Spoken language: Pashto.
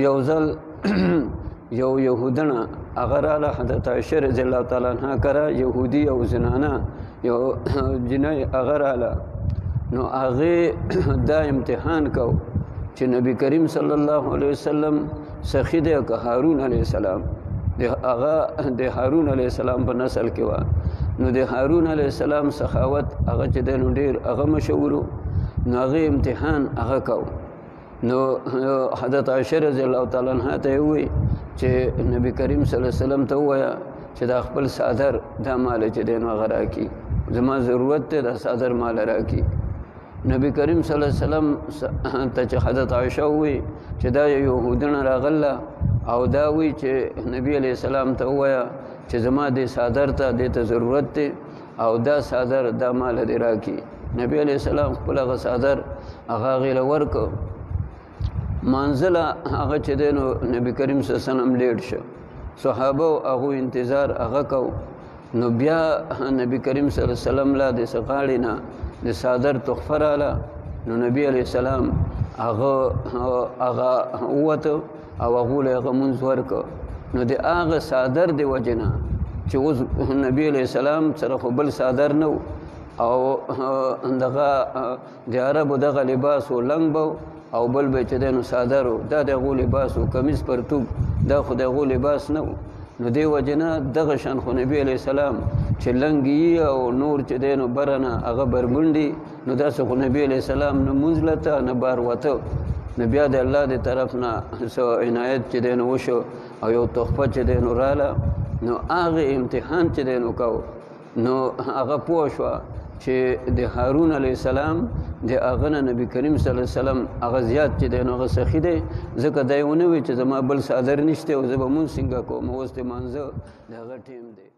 یو ځل یو یهودنه هغه راله حضرت عایشه رضی الله تعالی عنها کره یهودي او زنانه یو جنۍ هغه راله نو هغې دا امتحان کو چې نبی کریم صلی الله علیه وسلم سخي دی که هارون علیه السلام هغه د هارون علیه السلام په نسل کې وه نو د هارون علیه السلام سخاوت هغه چې دی نو ډېر هغه مشهور نو هغې امتحان هغه کو نو حضرت عایشه رضی الله تعالی عنها ته یې ووایي چې نبی کریم صلی الله علیه وسلم ته ووایه چې دا خپل څادر دا مال چې دی نو هغه راکړي زما ضرورت دی دا څادر مال راکړي نبی کریم صلی الله علیه وسلم ته چې حضرت عایشه ووایي چې دا یهودنه راغله او دا وی چې نبی علیہ السلام ته ووایه چې زما دې څادر ته دې ته ضرورت دی او دا څادر دا مال دې راکړي نبی علیہ السلام خپل هغه څادر هغه هغې له ورکړ مانځله هغه چې دی نو نبی کریم صلی الله علیه وسلم لیټ شو صحابه هغو انتظار هغه کو نو بیا نبی کریم صلی الله علیه وسلم لا د غاړې نه د څادر تحفه راله نو نبی علیہ السلام هغه ووته او هغو له هغه مونځ ورکړه نو د هغه څادر د وجې نه چې اوس نبی علیہ السلام سره خو بل څادر نه او دغه د عربو دغه لباس و لنګ به او بل به چې دی نو څادر و دا د هغو لباس و کمیز پرتوب دا خو د هغو لباس نه و نو دې وجې نه دغه شان خو نبی علیہ السلام چې لنګ یي او نور چې دی نو بره نه هغه بربنډي نو داسې خو نبی علیہ السلام نه مونځ لته نه بار وته نو بیا د الله د طرف نه څه عنایت چې دی نو وشو او یو تحفه چې دی نو راله نو هغه امتحان چې دی نو کو نو هغه پوه شوه چې د هارون علیه السلام د هغه نه نبی کریم صلی الله علیه وسلم هغه زیات چې دی نو هغه سخي دی ځکه دا یې ونه وي چې زما بل څادر نشته او زه به مونځ څنګه کوم اوس د مانځه د هغه ټیم دی